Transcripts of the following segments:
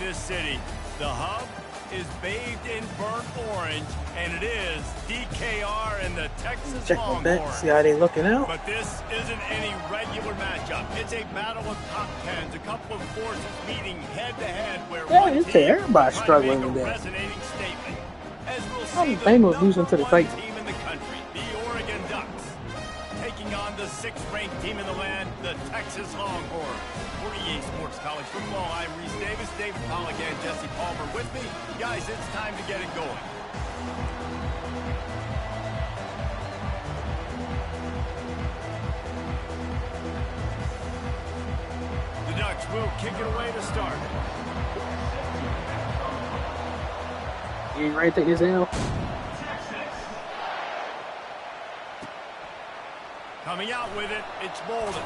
this city. The hub is bathed in burnt orange, and it is DKR and the Texas Check my bet, Longhorns. see how they looking out. But this isn't any regular matchup. It's a battle of top tens, a couple of forces meeting head-to-head where one It's team everybody will struggling try to make with a that. resonating statement. As we'll I'm see, the famous losing to the #1 Titans. team in the country, the Oregon Ducks, taking on the 6th-ranked team in the land, the Texas Longhorns. For EA Sports College Football, I'm Reese Davis, David Pollock, and Jesse Palmer with me. Guys, it's time to get it going. The Ducks will kick it away to start. You ain't ready to take this L? Coming out with it, it's Bolden.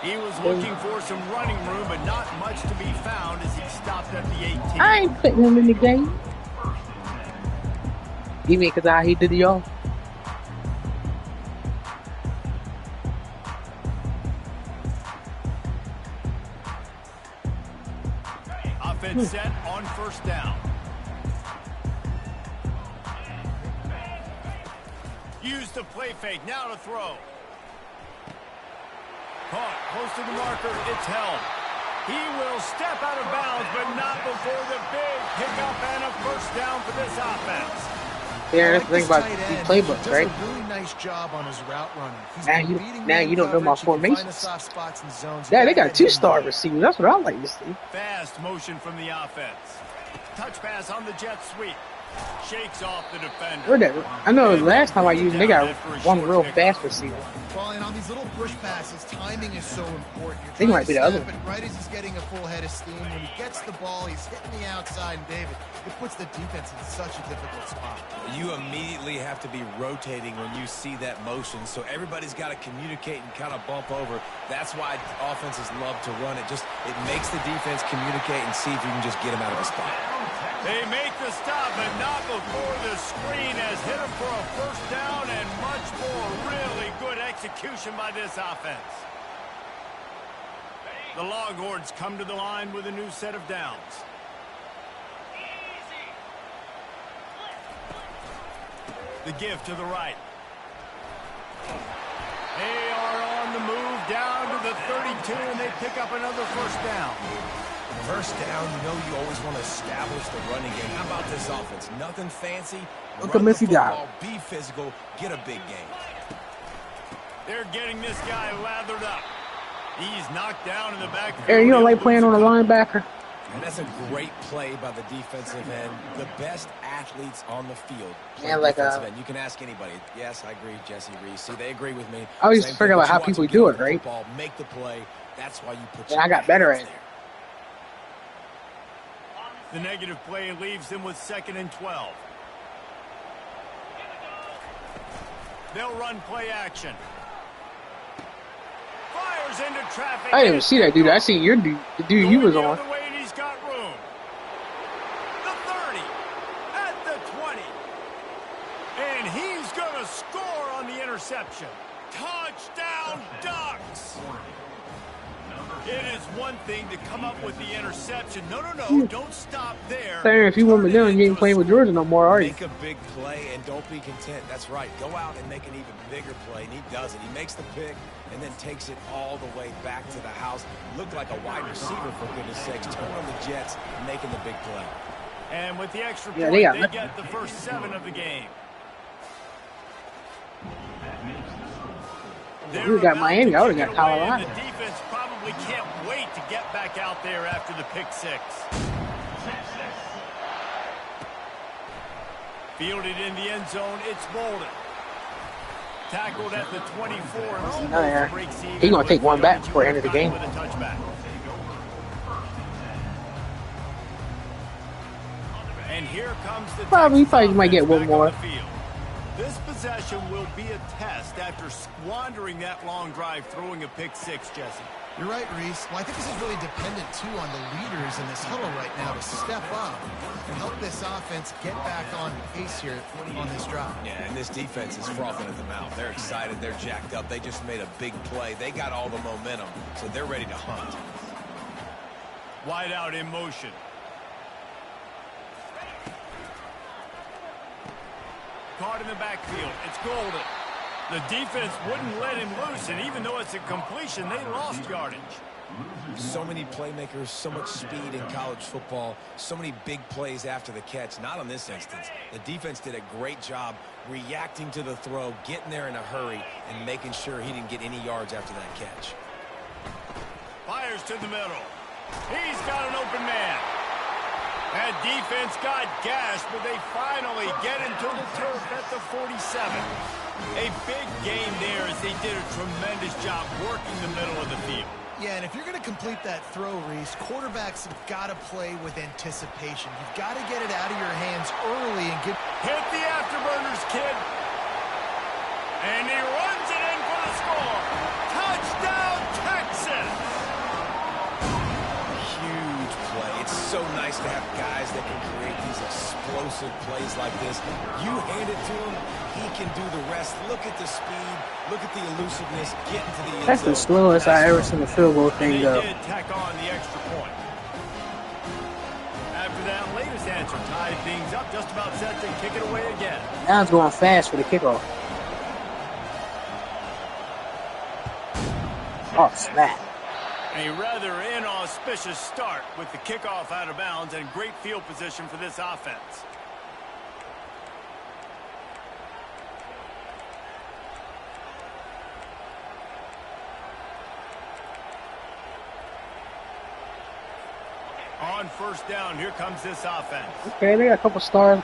He was looking for some running room, but not much to be found as he stopped at the 18. I ain't putting him in the game. You mean because he did y'all? Offense set on first down. Use the play fake, now to throw. Caught, close to the marker, it's held. He will step out of bounds, but not before the big pickup and a first down for this offense. Yeah, that's the thing about these playbooks, right? Does a really nice job on his route running. Now you don't know my formations. Yeah, they got 2-star receivers. That's what I like to see. Fast motion from the offense. Touch pass on the jet sweep. Shakes off the defender. Where'd that? I know last time I used them, they got one real fast receiver. Well, and on these little push passes, timing is so important. I think it might be the other one. Right as he's getting a full head of steam, when he gets the ball, he's hitting the outside, and David, it puts the defense in such a difficult spot. You immediately have to be rotating when you see that motion, so everybody's got to communicate and kind of bump over. That's why offenses love to run it. It makes the defense communicate and see if you can just get them out of the spot. They make the stop, but not before the screen has hit him for a first down and much more. Really good execution by this offense. The Longhorns come to the line with a new set of downs. The give to the right. They are on the move down to the 32, and they pick up another first down. First down, you always want to establish the running game. How about this offense? Nothing fancy. Look at Missy Dow. Be physical, get a big game. They're getting this guy lathered up. He's knocked down in the backfield. Aaron, you don't like playing on a linebacker? And that's a great play by the defensive end. The best athletes on the field. Yeah, like end. You can ask anybody. Yes, I agree, Jesse Reese. See, they agree with me. I always figure out how people do it, right? Ball, make the play. That's why you put. Yeah, I got better at it. The negative play leaves them with 2nd and 12. They'll run play action. Fires into traffic. I didn't even see that dude. I seen your dude, the dude you was on. The way, and he's got room. The 30 at the 20. And he's going to score on the interception. Touchdown, Ducks. It is one thing to come up with the interception. No, don't stop there. Saying if you want me down, you ain't playing with Georgia no more, are you? Make a big play and don't be content. That's right. Go out and make an even bigger play, and he does it. He makes the pick and then takes it all the way back to the house. Looked like a wide receiver, for goodness sakes. Turn on the Jets, making the big play. And with the extra point, they get the first 7 of the game. If we got Miami, I would have got Colorado. The defense probably can't wait to get back out there after the pick 6. Fielded in the end zone, it's Bolden. Tackled at the 24. He's going to take one back before the end of the game. With a touchback. And here comes the Probably might get one more. This possession will be a test after squandering that long drive, throwing a pick 6, Jesse. You're right, Reese. Well, I think this is really dependent, too, on the leaders in this huddle right now to step up and help this offense get back on pace here on this drive. Yeah, and this defense is frothing at the mouth. They're excited. They're jacked up. They just made a big play. They got all the momentum, so they're ready to hunt. Wide out in motion. Caught in the backfield. It's Golden. The defense wouldn't let him loose, and even though it's a completion, they lost yardage. So many playmakers, so much speed in college football, so many big plays after the catch. Not on this instance. The defense did a great job reacting to the throw, getting there in a hurry, and making sure he didn't get any yards after that catch. Fires to the middle. He's got an open man. That defense got gashed, but they finally get him to the turf at the 47. A big game there as they did a tremendous job working the middle of the field. Yeah, and if you're going to complete that throw, Reese, quarterbacks have got to play with anticipation. You've got to get it out of your hands early and get... Hit the afterburners, kid. And he runs it in for the score. Touchdown, Texas! Huge play. It's so nice to have guys that can create these explosive plays like this. You hand it to him, he can do the rest. Look at the speed. Look at the elusiveness. Get into the end zone. That's the slowest I ever seen the field goal thing go. They did tack on the extra point. After that latest answer tied things up, just about set to kick it away again. Now it's going fast for the kickoff. Oh, snap. A rather inauspicious start with the kickoff out of bounds and great field position for this offense. On first down, here comes this offense. Okay, they got a couple stars.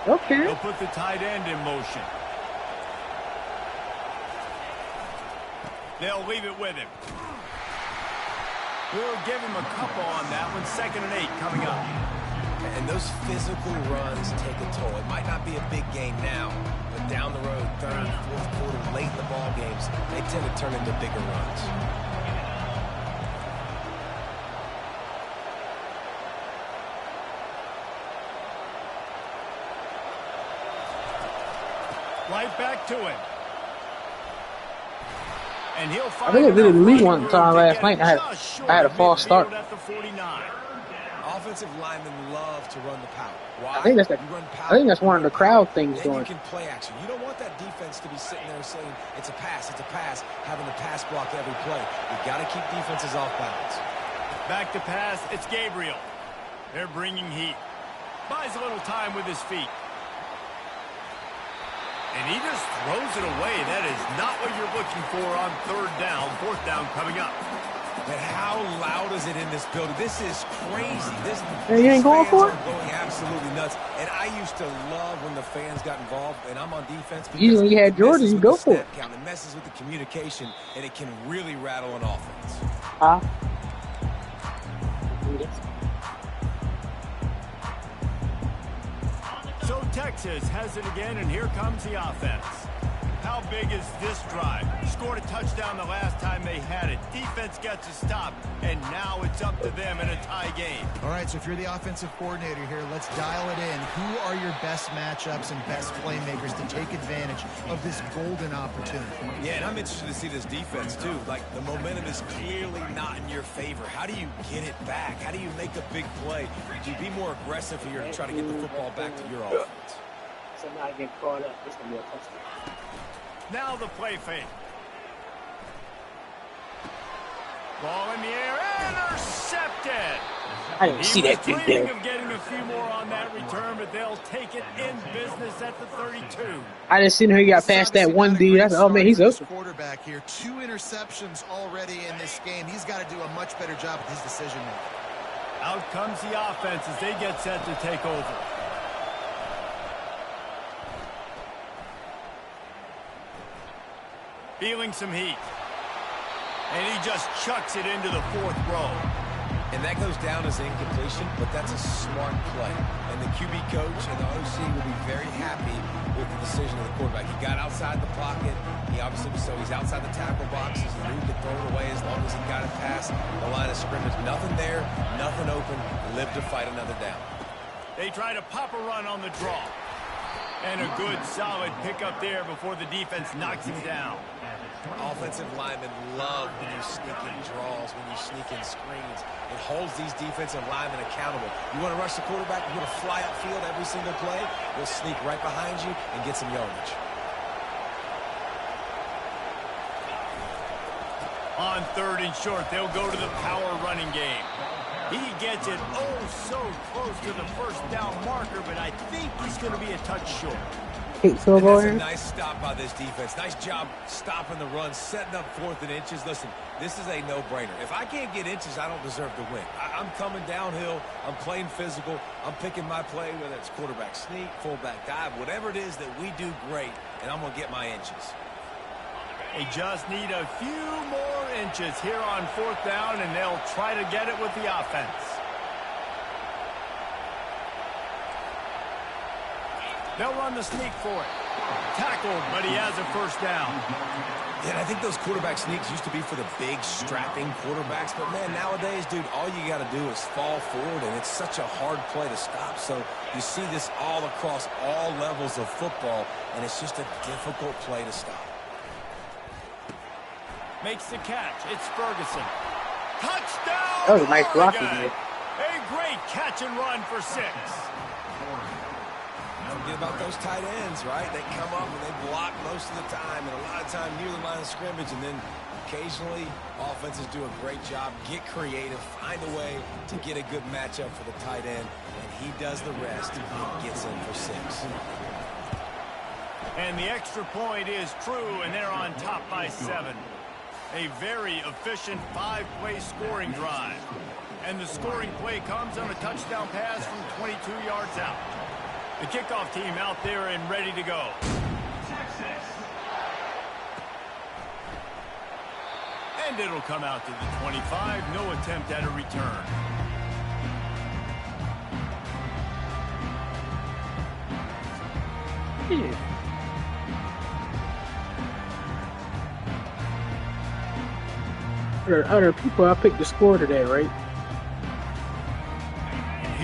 Okay. They'll put the tight end in motion. They'll leave it with him. We'll give him a couple on that one. 2nd and 8 coming up. And those physical runs take a toll. It might not be a big game now, but down the road, 3rd, 4th quarter, late in the ball games, they tend to turn into bigger runs. Right back to him. And he'll I think I did it to me one time last night. I had a false start. Offensive linemen love to run the power. Why? I think that's one of the crowd things then doing. You can play action. You don't want that defense to be sitting there saying it's a pass, having to pass block every play. You've got to keep defenses off balance. Back to pass. It's Gabriel. They're bringing heat. Buys a little time with his feet. And he just throws it away. That is not what you're looking for on 3rd down. 4th down coming up. But how loud is it in this building? This is crazy. You ain't going for it? Going absolutely nuts. And I used to love when the fans got involved, and I'm on defense. Usually when you had Jordan, you go for it. Count. It messes with the communication, and it can really rattle an offense. So Texas has it again, and here comes the offense. How big is this drive? Scored a touchdown the last time they had it. Defense gets a stop, and now it's up to them in a tie game. All right, so if you're the offensive coordinator here, let's dial it in. Who are your best matchups and best playmakers to take advantage of this golden opportunity? Yeah, and I'm interested to see this defense, too. Like, the momentum is clearly not in your favor. How do you get it back? How do you make a big play? Do you be more aggressive here to try to get the football back to your offense? So now I get caught up. It's going to be a touchdown. Now the play fake. Ball in the air, intercepted. I didn't see that big dreaming there. of getting a few more on that return, but they'll take it in business at the 32. I just seen her got past that one dude. I said, oh man, he's open. Quarterback here, 2 interceptions already in this game. He's got to do a much better job with his decision making. Out comes the offense as they get set to take over. Feeling some heat. And he just chucks it into the 4th row. And that goes down as incompletion, but that's a smart play. And the QB coach and the OC will be very happy with the decision of the quarterback. He got outside the pocket. He obviously, so he's outside the tackle boxes. He knew he could throw it away as long as he got it past the line of scrimmage. Nothing there, nothing open. Live to fight another down. They try to pop a run on the draw. And a good, solid pickup there before the defense knocks him down. Offensive linemen love when you sneak in draws, when you sneak in screens. It holds these defensive linemen accountable. You want to rush the quarterback, you want to fly upfield every single play, we'll sneak right behind you and get some yardage. On 3rd and short, they'll go to the power running game. He gets it so close to the first down marker, but I think he's going to be a touch short. That's a nice stop by this defense. Nice job stopping the run, setting up 4th and inches. Listen, this is a no-brainer. If I can't get inches, I don't deserve to win. I'm coming downhill. I'm playing physical. I'm picking my play, whether it's quarterback sneak, fullback dive, whatever it is that we do great, and I'm going to get my inches. They just need a few more inches here on 4th down, and they'll try to get it with the offense. They'll run the sneak for it. Tackled, but he has a first down. Yeah, I think those quarterback sneaks used to be for the big, strapping quarterbacks. But, man, nowadays, dude, all you got to do is fall forward, and it's such a hard play to stop. So you see this all across all levels of football, and it's just a difficult play to stop. Makes the catch. It's Ferguson. Touchdown! That was a nice block he did. A great catch and run for 6. Forget about those tight ends, right? They come up and they block most of the time, and a lot of time near the line of scrimmage, and then occasionally offenses do a great job, get creative, find a way to get a good matchup for the tight end, and he does the rest and gets in for 6. And the extra point is true, and they're on top by 7. A very efficient 5-play scoring drive. And the scoring play comes on a touchdown pass from 22 yards out. The kickoff team out there and ready to go. And it'll come out to the 25. No attempt at a return. Other people I picked the score today, right?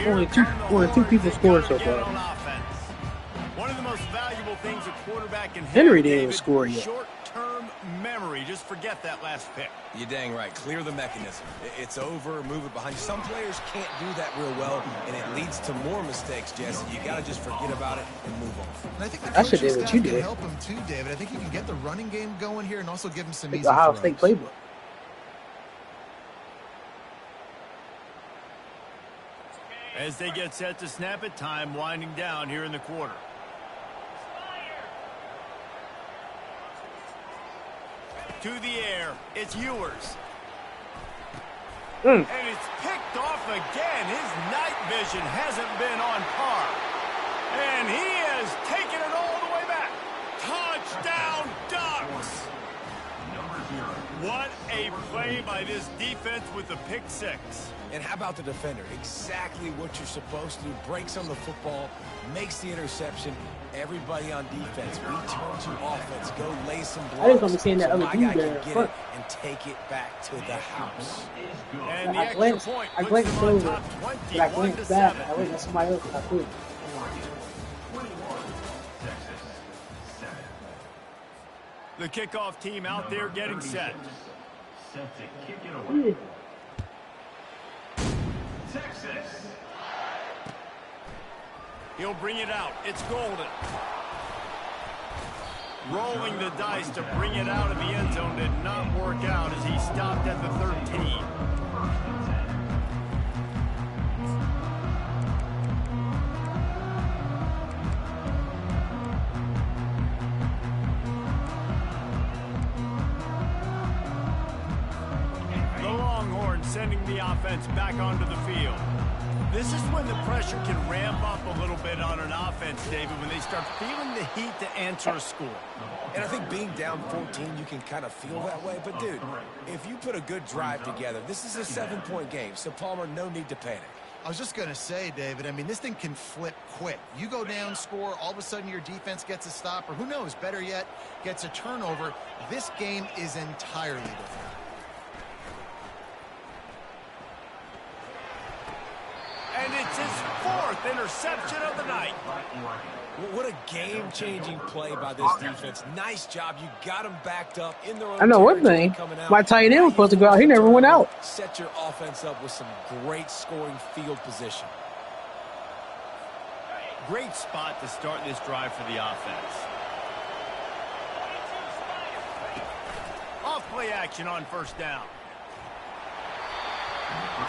Only two people scored so far. One of the most valuable things a quarterback can have, Henry didn't even score yet. Short-term memory. Just forget that last pick. You're dang right. Clear the mechanism. It's over. Move it behind you. Some players can't do that real well, and it leads to more mistakes, Jesse. You got to just forget about it and move on. And I think the That's coaching what staff you can did. help him too, David. I think you can get the running game going here and also give him some It's easy the Ohio throws. State playbook. As they get set to snap it, time winding down here in the quarter. To the air, it's Ewers. And it's picked off again. His night vision hasn't been on par. And he has taken it all the way back. Touchdown, Ducks! What a play by this defense with the pick 6. And how about the defender? Exactly what you're supposed to do. Breaks on the football, makes the interception. Everybody on defense, we turn to offense. Go lay some blocks. I just want to see that so other my dude guy there can get front. it and take it back to the house. And the I extra glanced point I puts glanced them on over, top but I 21 to glanced back. 7. I went at somebody else and I couldn't. The kickoff team out there getting set. He'll bring it out. It's Golden. Rolling the dice to bring it out of the end zone did not work out as he stopped at the 13. The Longhorns sending the offense back onto the field. This is when the pressure can ramp up a little bit on an offense, David, when they start feeling the heat to answer a score. And I think being down 14, you can kind of feel that way. But, dude, if you put a good drive together, this is a 7-point game. So, Palmer, no need to panic. I was just going to say, David, I mean, this thing can flip quick. You go down, score, all of a sudden your defense gets a stop, or who knows, better yet, gets a turnover. This game is entirely different. And it's his 4th interception of the night. What a game-changing play by this defense. Nice job. You got him backed up in their own I know one thing. My tight end was supposed to go out. He never went out. Set your offense up with some great scoring field position. Great spot to start this drive for the offense. Off play action on first down.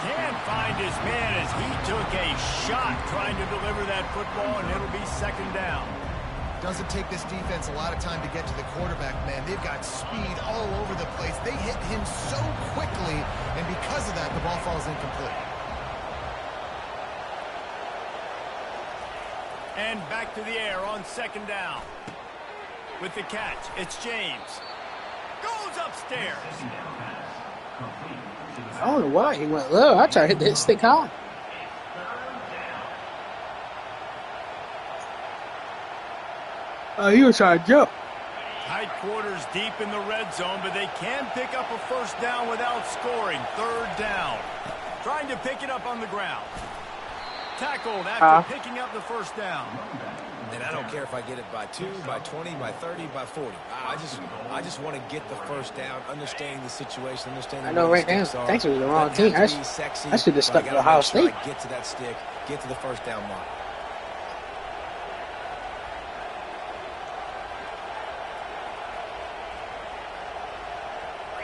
Can't find his man as he took a shot trying to deliver that football, and it'll be 2nd down. Doesn't take this defense a lot of time to get to the quarterback, man. They've got speed all over the place. They hit him so quickly, and because of that, the ball falls incomplete. And back to the air on 2nd down. With the catch, it's James. Goes upstairs. I don't know why he went low. I tried to hit that stick high. Oh, he was trying to jump. Tight quarters deep in the red zone, but they can pick up a first down without scoring. 3rd down. Trying to pick it up on the ground. Tackled after picking up the first down. And I don't care if I get it by 2, by 20, by 30, by 40. I just want to get the first down, understanding the situation, understanding. I know right now. Thanks for the wrong team. I should have stuck with Ohio State. Get to that stick, get to the first down mark.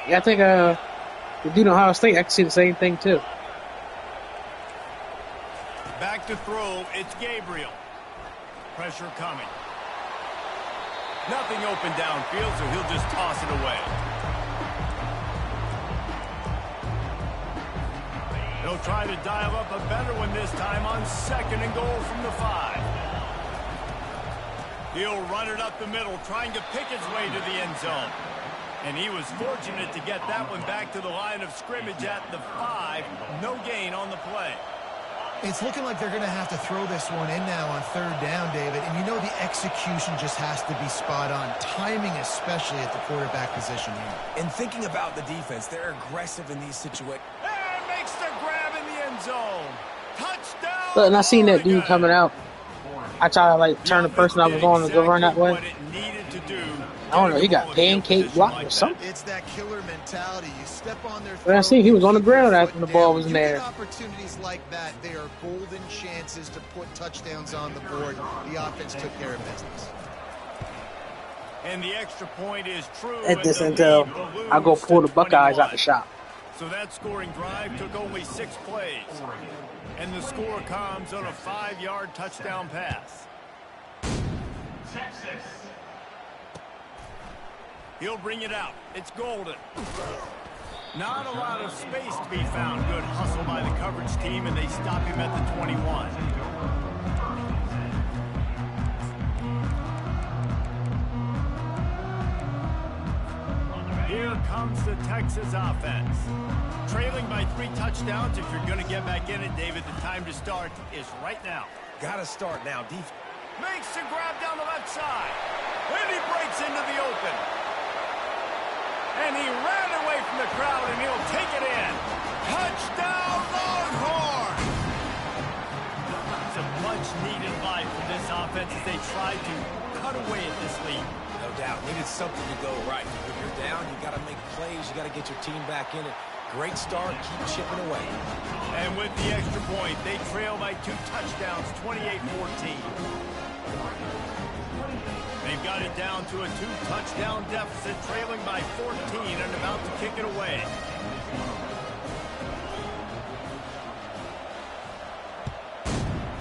Yeah, I think the dude in Ohio State, I can see the same thing too. Back to throw, it's Gabriel. Pressure coming. Nothing open downfield, so he'll just toss it away. He'll try to dial up a better one this time on 2nd and goal from the 5. He'll run it up the middle, trying to pick his way to the end zone. And he was fortunate to get that one back to the line of scrimmage at the 5. No gain on the play. It's looking like they're going to have to throw this one in now on 3rd down, David. And you know the execution just has to be spot on. Timing especially at the quarterback position here. And thinking about the defense, they're aggressive in these situations. And makes the grab in the end zone. Touchdown! Look, and I seen that dude coming out. I tried to like turn the person I was on to go run that way. I don't know, he got pancake blocked or something. It's that killer mentality. You step on their But I see he was on the ground after the ball was in there. Opportunities like that, they are golden chances to put touchdowns on the board. The offense took care of business. And the extra point is true. At this until I go pull the Buckeyes out the shop. So that scoring drive took only 6 plays. And the score comes on a 5-yard touchdown pass. Texas. He'll bring it out. It's Golden. Not a lot of space to be found. Good hustle by the coverage team, and they stop him at the 21. Here comes the Texas offense. Trailing by 3 touchdowns. If you're going to get back in it, David, the time to start is right now. Got to start now. Makes the grab down the left side. And he breaks into the open. And he ran away from the crowd, and he'll take it in. Touchdown, Longhorn! It's a much-needed life for this offense as they try to cut away at this lead. No doubt. Needed something to go right. When you're down, you got to make plays. You got to get your team back in it. Great start. Keep chipping away. And with the extra point, they trail by 2 touchdowns, 28-14. They've got it down to a 2-touchdown deficit, trailing by 14 and about to kick it away.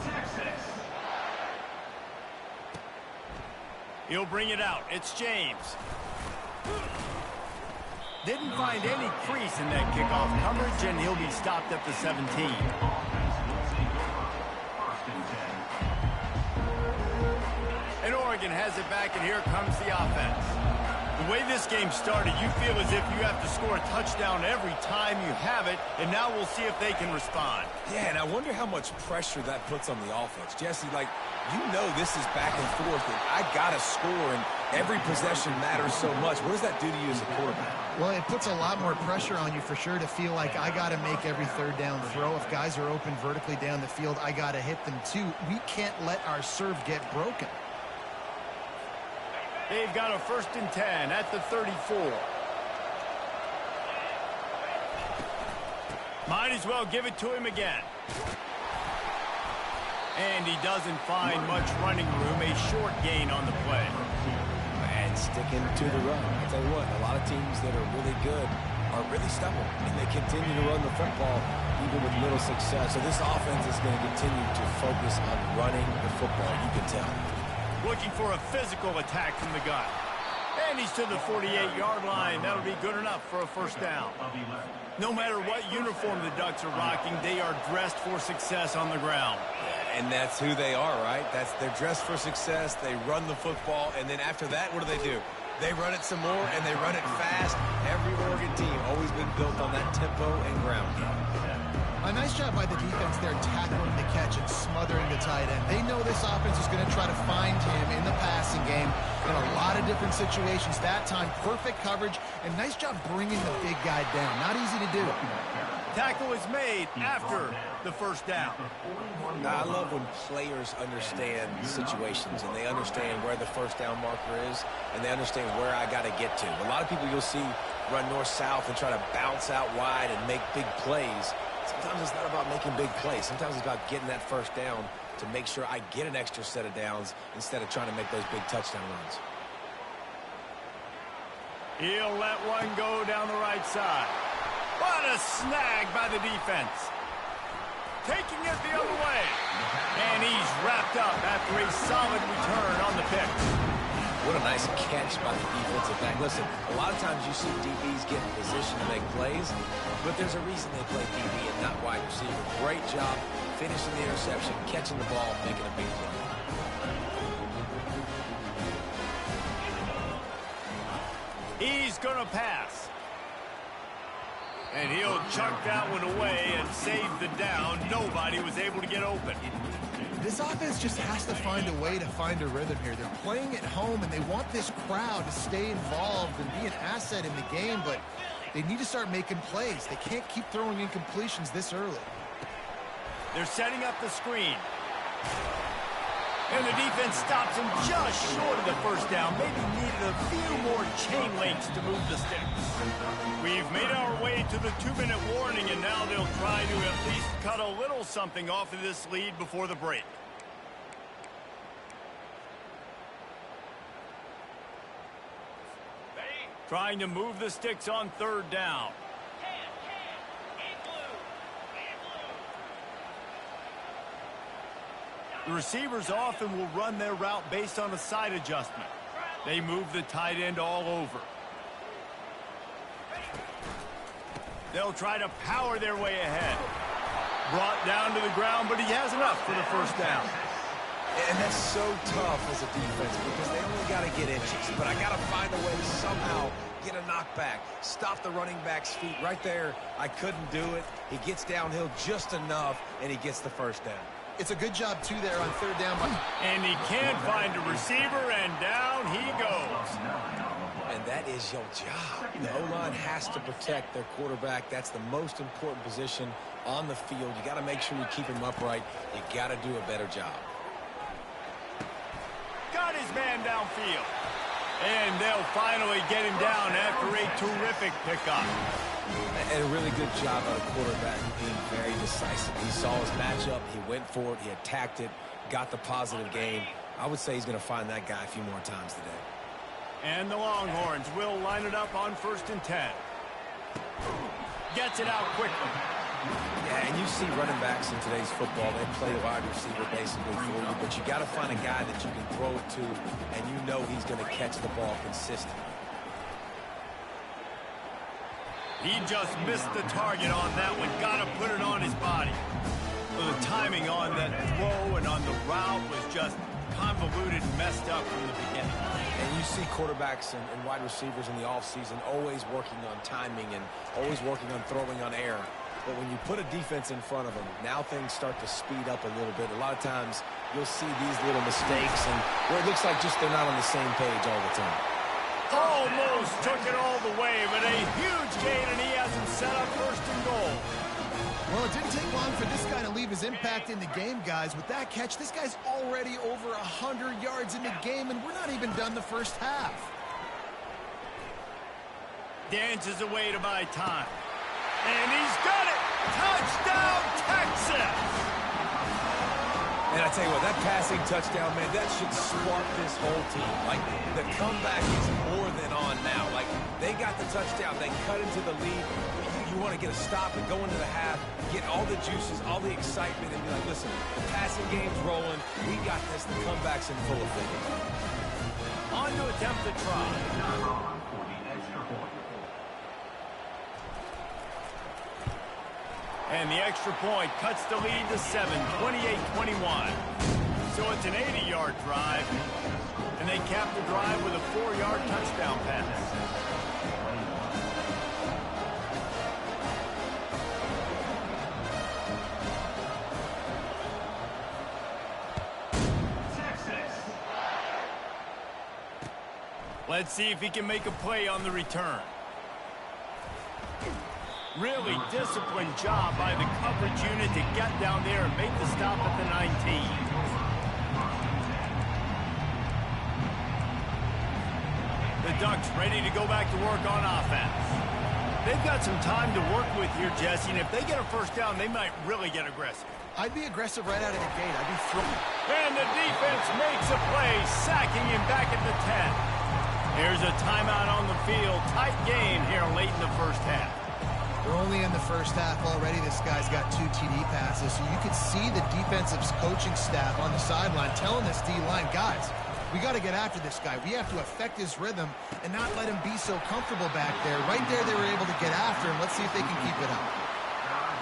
Texas. He'll bring it out. It's James. Didn't find any crease in that kickoff coverage, and he'll be stopped at the 17. And Oregon has it back, and here comes the offense. The way this game started, you feel as if you have to score a touchdown every time you have it, and now we'll see if they can respond. Yeah, and I wonder how much pressure that puts on the offense. Jesse, like, you know this is back and forth, and I got to score, and every possession matters so much. What does that do to you as a quarterback? Well, it puts a lot more pressure on you for sure to feel like I got to make every third down throw. If guys are open vertically down the field, I got to hit them too. We can't let our serve get broken. They've got a 1st and 10 at the 34. Might as well give it to him again. And he doesn't find much running room. A short gain on the play. And sticking to the run. I'll tell you what, a lot of teams that are really good are really stubborn, and they continue to run the football even with little success. So this offense is going to continue to focus on running the football, you can tell. Looking for a physical attack from the gun. And he's to the 48-yard line. That'll be good enough for a 1st down. No matter what uniform the Ducks are rocking, they are dressed for success on the ground. And that's who they are, right? They're dressed for success. They run the football, and then after that, what do? They run it some more, and they run it fast. Every Oregon team always been built on that tempo and ground game. A nice job by the defense there tackling the catch and smothering the tight end. They know this offense is going to try to find him in the passing game in a lot of different situations. That time, perfect coverage, and nice job bringing the big guy down. Not easy to do. Tackle is made after the 1st down. Now, I love when players understand situations, and they understand where the 1st down marker is, and they understand where I got to get to. A lot of people you'll see run north-south and try to bounce out wide and make big plays. Sometimes it's not about making big plays. Sometimes it's about getting that 1st down to make sure I get an extra set of downs instead of trying to make those big touchdown runs. He'll let one go down the right side. What a snag by the defense. Taking it the other way. And he's wrapped up after a solid return on the pick. What a nice catch by the defensive back. Listen, a lot of times you see DBs get in position to make plays, but there's a reason they play DB and not wide receiver. Great job finishing the interception, catching the ball, making a big play. He's going to pass. And he'll chuck that one away and save the down. Nobody was able to get open. This offense just has to find a way to find a rhythm here. They're playing at home, and they want this crowd to stay involved and be an asset in the game, but they need to start making plays. They can't keep throwing incompletions this early. They're setting up the screen. And the defense stops him just short of the 1st down. Maybe needed a few more chain links to move the sticks. We've made our way to the 2-minute warning, and now they'll try to at least cut a little something off of this lead before the break. Trying to move the sticks on 3rd down. The receivers often will run their route based on a side adjustment. They move the tight end all over. They'll try to power their way ahead. Brought down to the ground, but he has enough for the 1st down. And that's so tough as a defense because they only got to get inches. But I got to find a way to somehow get a knockback, stop the running back's feet right there. I couldn't do it. He gets downhill just enough, and he gets the 1st down. It's a good job, too, there on 3rd down. And he can't find a receiver, and down he goes. And that is your job. The O-line has to protect their quarterback. That's the most important position on the field. You got to make sure you keep him upright. You got to do a better job. Got his man downfield. And they'll finally get him down after a terrific pickup. And a really good job by the quarterback being very decisive. He saw his matchup. He went for it. He attacked it. Got the positive gain. I would say he's going to find that guy a few more times today. And the Longhorns will line it up on 1st and 10. Gets it out quickly. Yeah, and you see running backs in today's football, they play wide receiver basically for you, but you got to find a guy that you can throw it to, and you know he's going to catch the ball consistently. He just missed the target on that one. Got to put it on his body. So the timing on that throw and on the route was just convoluted and messed up from the beginning. And you see quarterbacks and wide receivers in the offseason always working on timing and always working on throwing on air. But when you put a defense in front of them, now things start to speed up a little bit. A lot of times you'll see these little mistakes and where it looks like just they're not on the same page all the time. Almost took it all the way, but a huge gain, and he has him set up first and goal. Well, it didn't take long for this guy to leave his impact in the game, guys. With that catch, this guy's already over 100 yards in the game, and we're not even done the first half. Dances away to buy time. And he's got it! Touchdown, Texas! And I tell you what, that passing touchdown, man, that should spark this whole team. Like, the comeback is more than on now. Like, they got the touchdown. They cut into the lead. You want to get a stop and go into the half, get all the juices, all the excitement, and be like, listen, the passing game's rolling. We got this. The comeback's in full effect. On to attempt the try. And the extra point cuts the lead to 7, 28-21. So it's an 80-yard drive, and they cap the drive with a 4-yard touchdown pass. Let's see if he can make a play on the return. Really disciplined job by the coverage unit to get down there and make the stop at the 19. The Ducks ready to go back to work on offense. They've got some time to work with here, Jesse, and if they get a first down, they might really get aggressive. I'd be aggressive right out of the gate. I'd be throwing. And the defense makes a play, sacking him back at the 10. Here's a timeout on the field. Tight game here late in the first half. We're only in the first half already. This guy's got 2 TD passes, so you could see the defensive coaching staff on the sideline telling this D-line, guys, we got to get after this guy. We have to affect his rhythm and not let him be so comfortable back there. Right there, they were able to get after him. Let's see if they can keep it up.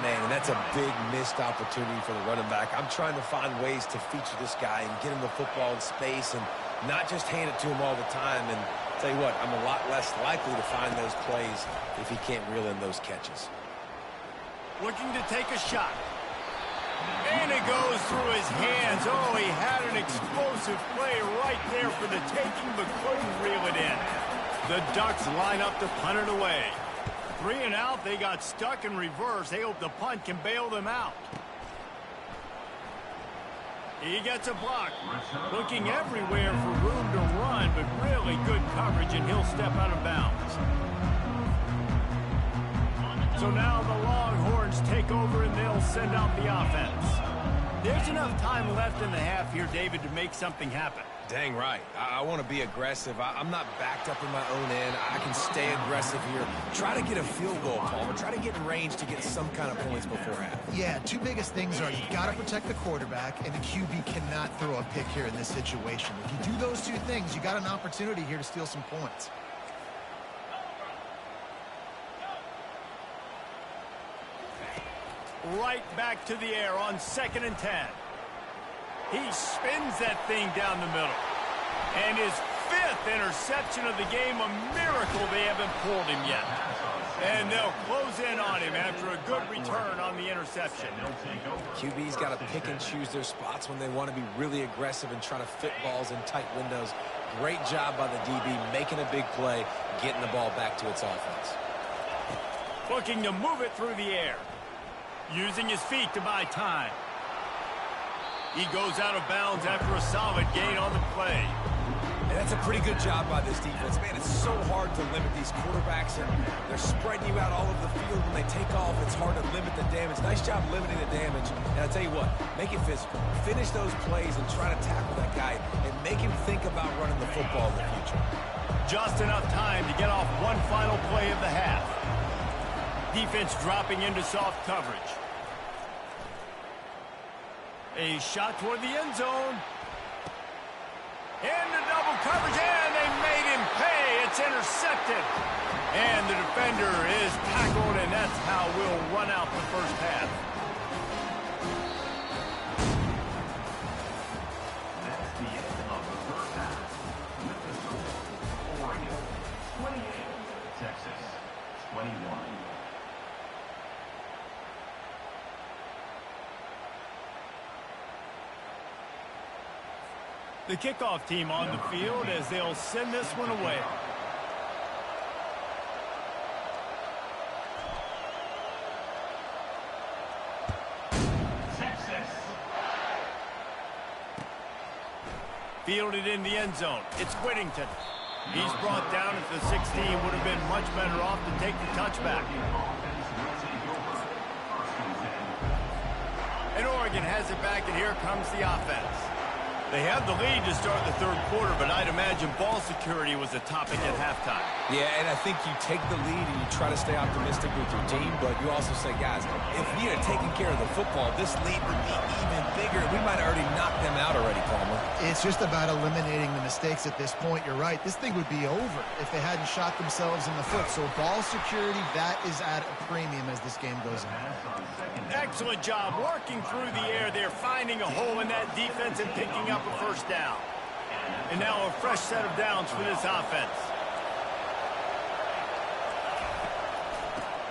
Man, and that's a big missed opportunity for the running back. I'm trying to find ways to feature this guy and get him the football in space and not just hand it to him all the time. And tell you what, I'm a lot less likely to find those plays if he can't reel in those catches. Looking to take a shot. And it goes through his hands. Oh, he had an explosive play right there for the taking, but couldn't reel it in. The Ducks line up to punt it away. 3 and out, they got stuck in reverse. They hope the punt can bail them out. He gets a block. Looking everywhere for room to run, but really good coverage, and he'll step out of bounds. So now the Longhorns take over, and they'll send out the offense. There's enough time left in the half here, David, to make something happen. Dang right. I want to be aggressive. I'm not backed up in my own end. I can stay aggressive here. Try to get a field goal, Palmer. Try to get in range to get some kind of points before half. Yeah, 2 biggest things are you got to protect the quarterback, and the QB cannot throw a pick here in this situation. If you do those 2 things, you got an opportunity here to steal some points. Right back to the air on 2nd and 10. He spins that thing down the middle. And his 5th interception of the game, a miracle they haven't pulled him yet. And they'll close in on him after a good return on the interception. QB's got to pick and choose their spots when they want to be really aggressive and try to fit balls in tight windows. Great job by the DB making a big play, getting the ball back to its offense. Looking to move it through the air. Using his feet to buy time. He goes out of bounds after a solid gain on the play. And that's a pretty good job by this defense. Man, it's so hard to limit these quarterbacks, and they're spreading you out all over the field. When they take off, it's hard to limit the damage. Nice job limiting the damage. And I'll tell you what, make it physical. Finish those plays and try to tackle that guy and make him think about running the football in the future. Just enough time to get off one final play of the half. Defense dropping into soft coverage. A shot toward the end zone. Into double coverage, and they made him pay. It's intercepted. And the defender is tackled, and that's how we'll run out the first half. The kickoff team on the field as they'll send this one away. Fielded in the end zone. It's Whittington. He's brought down at the 16. Would have been much better off to take the touchback. And Oregon has it back, and here comes the offense. They have the lead to start the third quarter, but I'd imagine ball security was a topic at halftime. Yeah, and I think you take the lead and you try to stay optimistic with your team, but you also say, guys, if we had taken care of the football, this lead would be even bigger. We might have already knocked them out already, Palmer. It's just about eliminating the mistakes at this point. You're right. This thing would be over if they hadn't shot themselves in the foot. So ball security, that is at a premium as this game goes on. Excellent job working through the air there, finding a hole in that defense and picking up a first down. And now a fresh set of downs for this offense.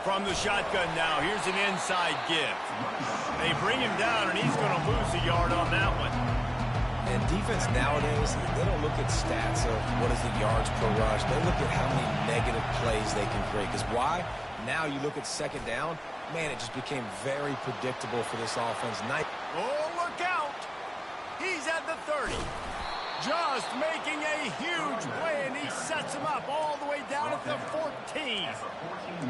From the shotgun now, here's an inside give. They bring him down, and he's going to lose a yard on that one. And defense nowadays, they don't look at stats of what is the yards per rush. They look at how many negative plays they can create. Because why? Now you look at second down, man, it just became very predictable for this offense. Oh, look out! He's at the 30. Just making a huge play, and he sets him up all the way down at the 14.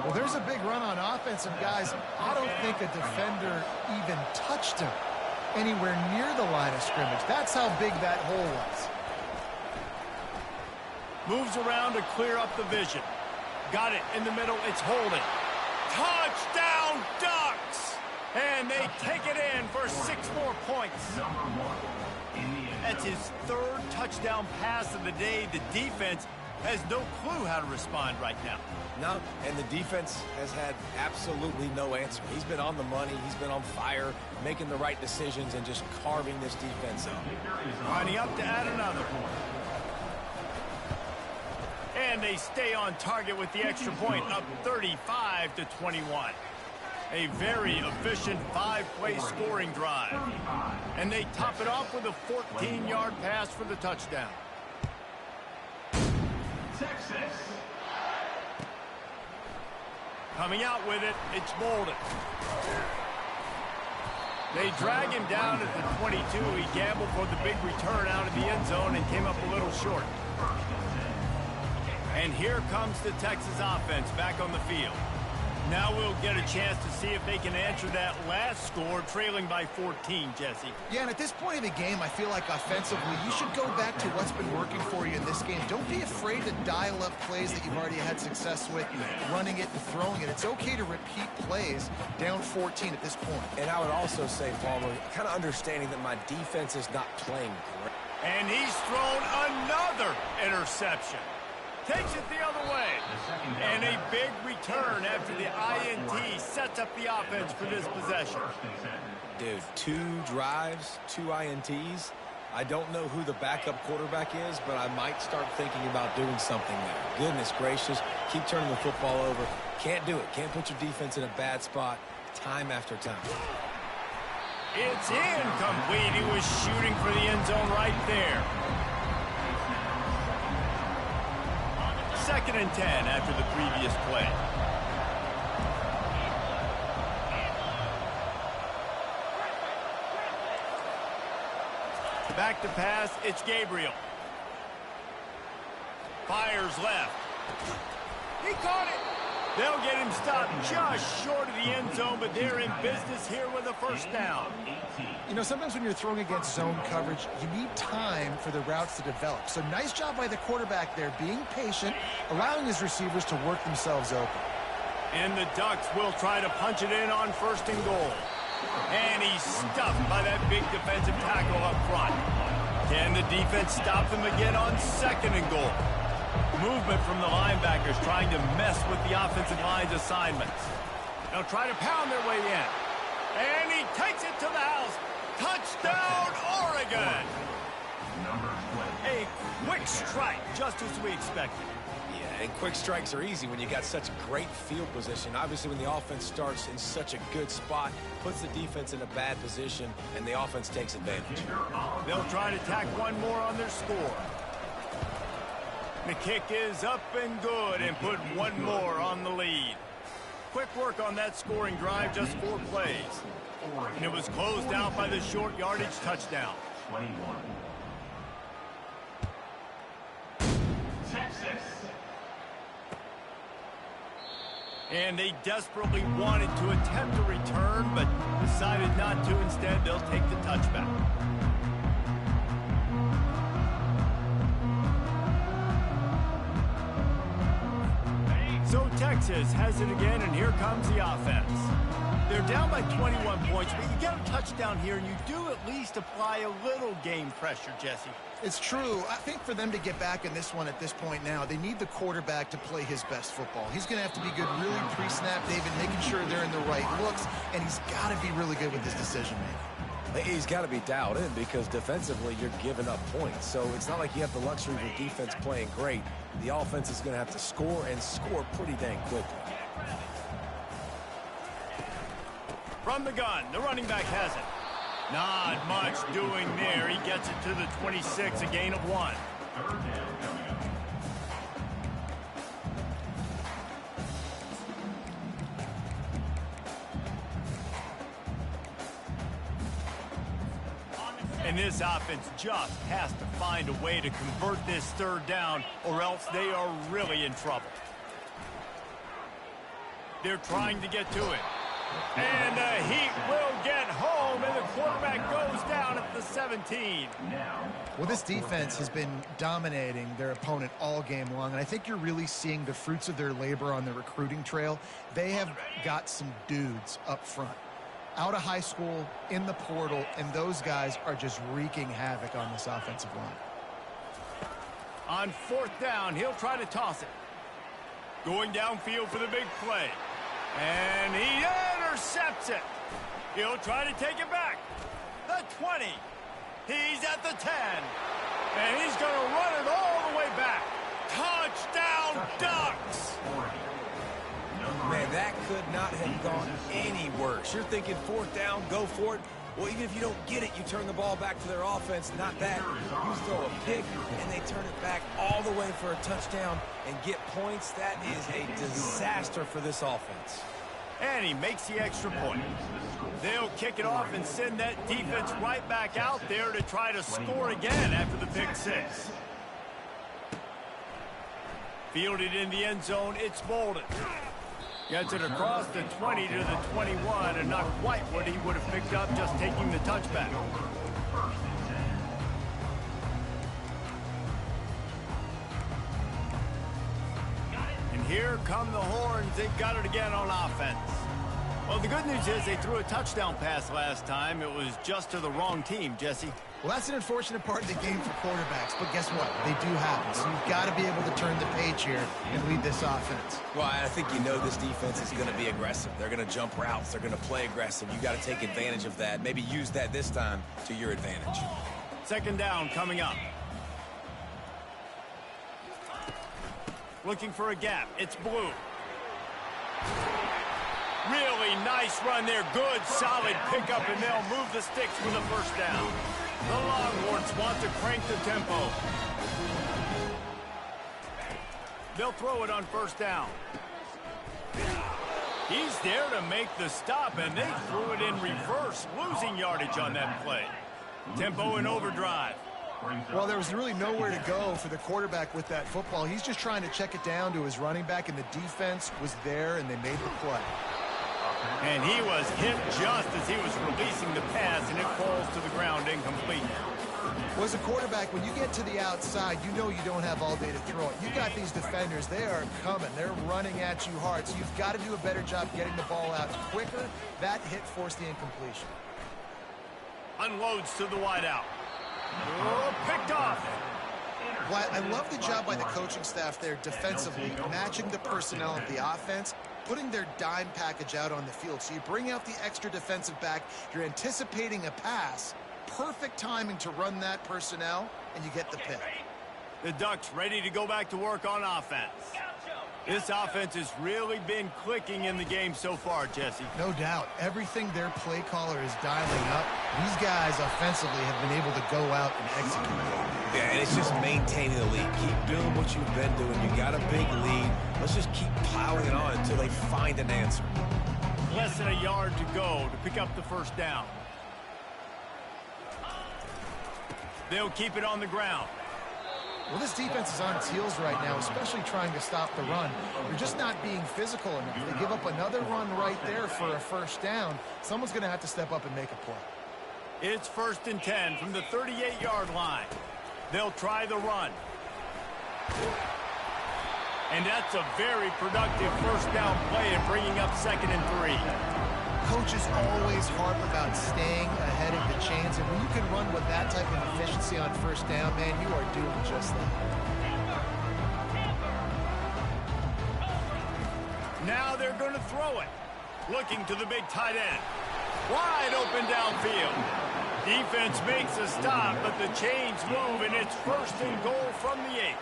Well, there's a big run on offense, and guys, I don't think a defender even touched him anywhere near the line of scrimmage. That's how big that hole was. Moves around to clear up the vision. Got it in the middle. It's holding. Touchdown, Ducks! And they take it in for 6 more points. That's his third touchdown pass of the day. The defense has no clue how to respond right now. No, and the defense has had absolutely no answer. He's been on the money. He's been on fire, making the right decisions and just carving this defense up. Lining up to add another. And they stay on target with the extra point, up 35-21. A very efficient 5-play scoring drive. And they top it off with a 14-yard pass for the touchdown. Texas. Coming out with it, it's Bolden. They drag him down at the 22. He gambled for the big return out of the end zone and came up a little short. And here comes the Texas offense back on the field. Now we'll get a chance to see if they can answer that last score, trailing by 14, Jesse. Yeah, and at this point in the game, I feel like offensively, you should go back to what's been working for you in this game. Don't be afraid to dial up plays that you've already had success with, running it and throwing it. It's okay to repeat plays down 14 at this point. And I would also say, Palmer, kind of understanding that my defense is not playing great. And he's thrown another interception. Takes it the other way. And a big return after the INT sets up the offense for this possession. Dude, 2 drives, 2 INTs. I don't know who the backup quarterback is, but I might start thinking about doing something there. Goodness gracious. Keep turning the football over. Can't do it. Can't put your defense in a bad spot time after time. It's incomplete. He was shooting for the end zone right there. 2nd and 10 after the previous play. Back to pass, it's Gabriel. Fires left. He caught it. They'll get him stopped just short of the end zone, but they're in business here with a first down. You know, sometimes when you're throwing against zone coverage, you need time for the routes to develop. So nice job by the quarterback there, being patient, allowing his receivers to work themselves open. And the Ducks will try to punch it in on 1st and goal. And he's stuffed by that big defensive tackle up front. Can the defense stop them again on 2nd and goal? Movement from the linebackers trying to mess with the offensive line's assignments. They'll try to pound their way in. And he takes it to the house. Touchdown, Oregon! A quick strike, just as we expected. Yeah, and quick strikes are easy when you got such great field position. Obviously, when the offense starts in such a good spot, puts the defense in a bad position, and the offense takes advantage. They'll try to tack one more on their score. The kick is up and good, and put one more on the lead. Quick work on that scoring drive, just 4 plays. And it was closed out by the short yardage touchdown. 21. Texas. And they desperately wanted to attempt a return, but decided not to. Instead, they'll take the touchback. So Texas has it again, and here comes the offense. They're down by 21 points, but you get a touchdown here, and you do at least apply a little game pressure, Jesse. It's true. I think for them to get back in this one at this point now, they need the quarterback to play his best football. He's going to have to be good really pre-snap, David, making sure they're in the right looks, and he's got to be really good with his decision-making. He's got to be dialed in because defensively you're giving up points. So it's not like you have the luxury of your defense playing great. The offense is going to have to score and score pretty dang quickly. From the gun, the running back has it. Not much doing there. He gets it to the 26, a gain of 1. And this offense just has to find a way to convert this 3rd down, or else they are really in trouble. They're trying to get to it. And the Heat will get home, and the quarterback goes down at the 17. Well, this defense has been dominating their opponent all game long, and I think you're really seeing the fruits of their labor on the recruiting trail. They have got some dudes up front, out of high school, in the portal, and those guys are just wreaking havoc on this offensive line. On 4th down, he'll try to toss it. Going downfield for the big play. And he intercepts it. He'll try to take it back. The 20. He's at the 10. And he's going to run it all the way back. Touchdown, Ducks! Man, that could not have gone any worse. You're thinking 4th down, go for it. Well, even if you don't get it, you turn the ball back to their offense. Not that. You throw a pick, and they turn it back all the way for a touchdown and get points. That is a disaster for this offense. And he makes the extra point. They'll kick it off and send that defense right back out there to try to score again after the pick 6. Fielded in the end zone, it's Bolden. Gets it across the 20 to the 21, and not quite what he would have picked up just taking the touchback. And here come the horns. They've got it again on offense. Well, the good news is they threw a touchdown pass last time. It was just to the wrong team, Jesse. Well, that's an unfortunate part of the game for quarterbacks, but guess what? They do happen. So you've got to be able to turn the page here and lead this offense. Well, I think you know this defense is going to be aggressive. They're going to jump routes. They're going to play aggressive. You got to take advantage of that. Maybe use that this time to your advantage. 2nd down coming up. Looking for a gap. It's Blue. Really nice run there. Good, solid pickup, and they'll move the sticks for the 1st down. The Longhorns want to crank the tempo. They'll throw it on 1st down. He's there to make the stop, and they threw it in reverse, losing yardage on that play. Tempo in overdrive. Well, there was really nowhere to go for the quarterback with that football. He's just trying to check it down to his running back, and the defense was there, and they made the play. And he was hit just as he was releasing the pass, and it falls to the ground incomplete. Well, as a quarterback, when you get to the outside, you know you don't have all day to throw it. You got these defenders. They are coming. They're running at you hard. So you've got to do a better job getting the ball out quicker. That hit forced the incompletion. Unloads to the wideout. Oh, picked off. Well, I love the job by the coaching staff there defensively, matching the personnel of the offense, putting their dime package out on the field. So you bring out the extra defensive back, you're anticipating a pass, perfect timing to run that personnel, and you get the pick. The Ducks ready to go back to work on offense. This offense has really been clicking in the game so far, Jesse. No doubt. Everything their play caller is dialing up, these guys offensively have been able to go out and execute. Yeah, and it's just maintaining the lead. Keep doing what you've been doing. You got a big lead. Let's just keep piling it on until they find an answer. Less than a yard to go to pick up the first down. They'll keep it on the ground. Well, this defense is on its heels right now, especially trying to stop the run. They're just not being physical enough. They give up another run right there for a first down. Someone's going to have to step up and make a play. It's 1st and 10 from the 38-yard line. They'll try the run. And that's a very productive first down play and bringing up 2nd and 3. Coaches always harp about staying ahead of the chains, and when you can run with that type of efficiency on first down, man, you are doing just that. Now they're going to throw it. Looking to the big tight end. Wide open downfield. Defense makes a stop, but the chains move, and it's 1st and goal from the 8.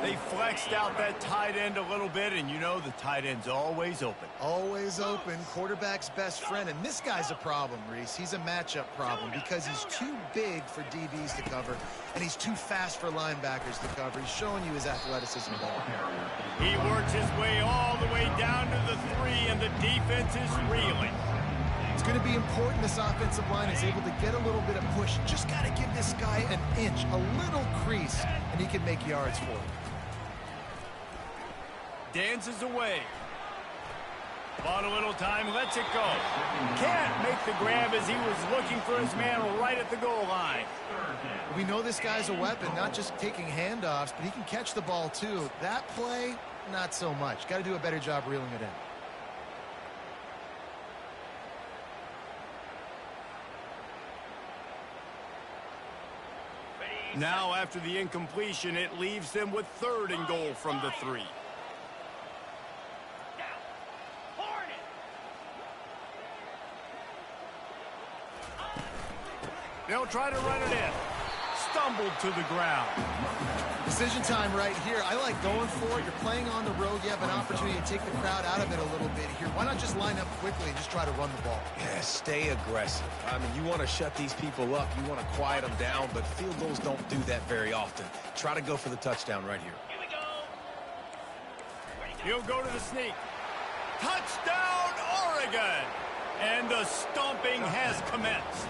They flexed out that tight end a little bit, and you know the tight end's always open. Always open, quarterback's best friend, and this guy's a problem, Reese. He's a matchup problem because he's too big for DBs to cover, and he's too fast for linebackers to cover. He's showing you his athleticism there. He works his way all the way down to the 3, and the defense is reeling. It's going to be important this offensive line is able to get a little bit of push. Just got to give this guy an inch, a little crease, and he can make yards for it. Dances away. Bought a little time, lets it go. Can't make the grab as he was looking for his man right at the goal line. We know this guy's a weapon, not just taking handoffs, but he can catch the ball too. That play, not so much. Got to do a better job reeling it in. Now, after the incompletion, it leaves them with 3rd and goal from the 3. They'll try to run it in. Stumbled to the ground. Decision time right here. I like going for it. You're playing on the road. You have an opportunity to take the crowd out of it a little bit here. Why not just line up quickly and just try to run the ball? Yeah, stay aggressive. I mean, you want to shut these people up. You want to quiet them down, but field goals don't do that very often. Try to go for the touchdown right here. Here we go. He'll go to the sneak. Touchdown, Oregon! And the stomping has commenced.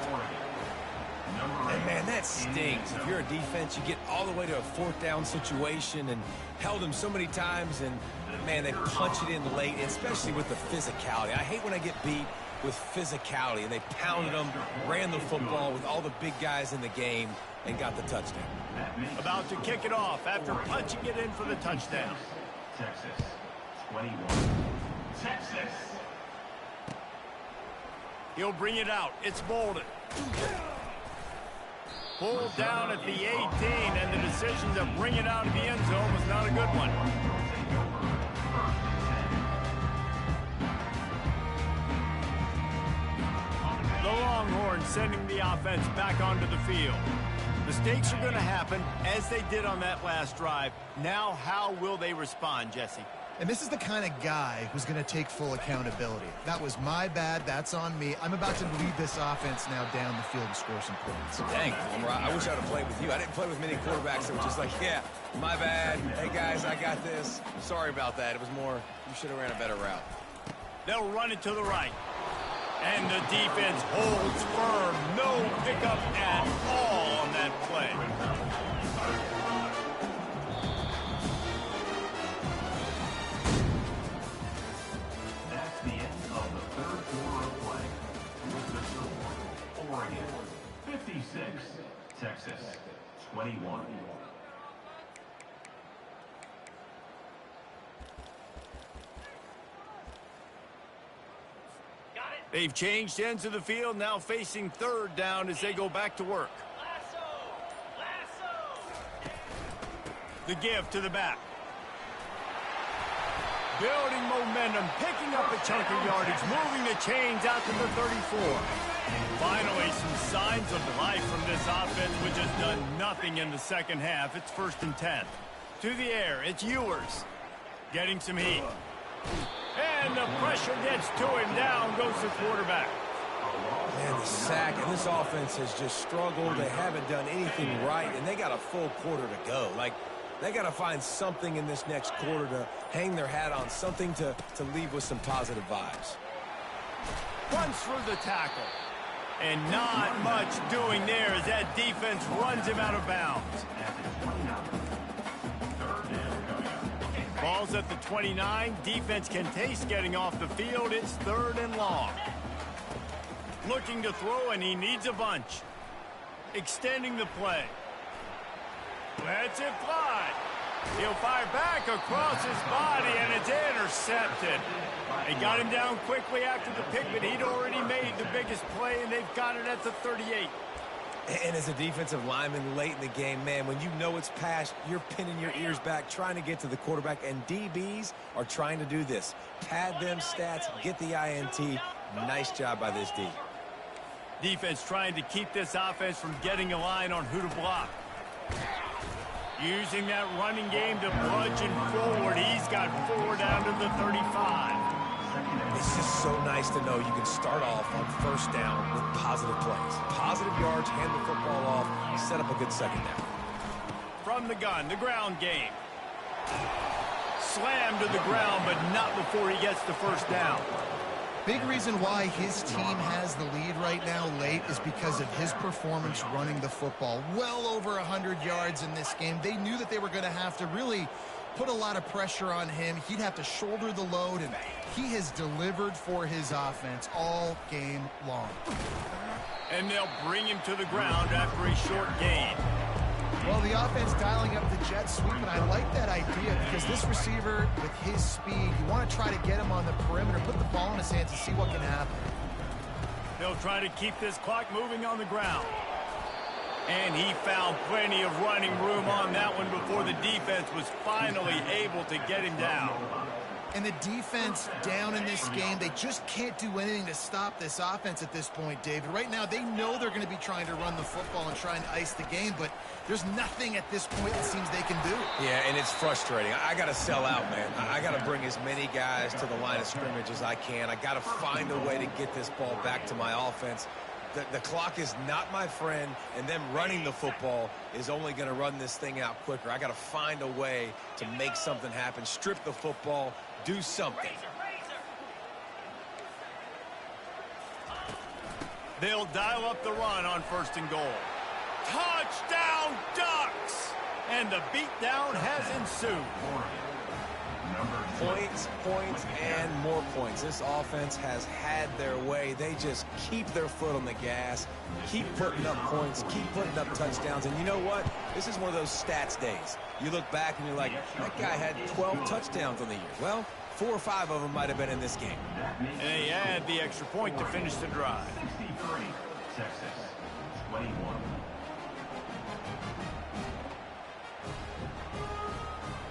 And man, that stings. If you're a defense, you get all the way to a 4th down situation and held them so many times, and man, they punch it in late, especially with the physicality. I hate when I get beat with physicality, and they pounded them, ran the football with all the big guys in the game, and got the touchdown. About to kick it off after punching it in for the touchdown. Texas, 21. Texas. He'll bring it out. It's Bolden. Pulled down at the 18, and the decision to bring it out of the end zone was not a good one. The Longhorns sending the offense back onto the field. Mistakes are going to happen, as they did on that last drive. Now, how will they respond, Jesse? And this is the kind of guy who's going to take full accountability. That was my bad. That's on me. I'm about to lead this offense now down the field and score some points. Dang, I wish I would have played with you. I didn't play with many quarterbacks that were just like, yeah, my bad. Hey, guys, I got this. Sorry about that. It was more, you should have ran a better route. They'll run it to the right. And the defense holds firm. No pickup at all on that play. The end of the 3rd quarter of play. With the score, Oregon 56, Texas 21. They've changed ends of the field, now facing 3rd down as they go back to work. The give to the back. Building momentum, picking up a chunk of yardage, moving the chains out to the 34. Finally, some signs of life from this offense, which has done nothing in the second half. It's 1st and 10. To the air, it's Ewers. Getting some heat. And the pressure gets to him. Down goes the quarterback. Man, the sack, and this offense has just struggled. They haven't done anything right, and they got a full quarter to go. Like, they got to find something in this next quarter to hang their hat on, something to leave with some positive vibes. Runs through the tackle. And not much doing there as that defense runs him out of bounds. Ball's at the 29. Defense can taste getting off the field. It's 3rd and long. Looking to throw, and he needs a bunch. Extending the play. Lets it fly. He'll fire back across his body, and it's intercepted. They got him down quickly after the pick, but he'd already made the biggest play, and they've got it at the 38. And as a defensive lineman late in the game, man, when you know it's past, you're pinning your ears back, trying to get to the quarterback, and DBs are trying to do this. Pad them stats, get the INT. Nice job by this D. Defense trying to keep this offense from getting a line on who to block. Using that running game to bludgeon forward. He's got 4 down to the 35. It's just so nice to know you can start off on 1st down with positive plays. Positive yards, hand the football off, set up a good 2nd down. From the gun, the ground game. Slammed to the ground, but not before he gets the 1st down. Big reason why his team has the lead right now late is because of his performance running the football. Well over 100 yards in this game. They knew that they were going to have to really put a lot of pressure on him. He'd have to shoulder the load, and he has delivered for his offense all game long. And they'll bring him to the ground after a short gain. Well, the offense dialing up the jet sweep, and I like that idea because this receiver, with his speed, you want to try to get him on the perimeter, put the ball in his hands and see what can happen. They'll try to keep this clock moving on the ground. And he found plenty of running room on that one before the defense was finally able to get him down. And the defense down in this game, they just can't do anything to stop this offense at this point, David. Right now, they know they're going to be trying to run the football and trying to ice the game, but there's nothing at this point it seems they can do. Yeah, and it's frustrating. I got to sell out, man. I got to bring as many guys to the line of scrimmage as I can. I got to find a way to get this ball back to my offense. The clock is not my friend, and them running the football is only going to run this thing out quicker. I got to find a way to make something happen, strip the football, do something. They'll dial up the run on 1st and goal. Touchdown, Ducks! And the beatdown has ensued. Points, points, and more points. This offense has had their way. They just keep their foot on the gas, keep putting up points, keep putting up touchdowns. And you know what? This is one of those stats days. You look back and you're like, that guy had 12 touchdowns on the year. Well, 4 or 5 of them might have been in this game. And they add the extra point to finish the drive. 63, Texas, 21.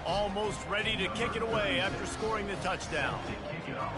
Almost ready to kick it away after scoring the touchdown. To kick it off,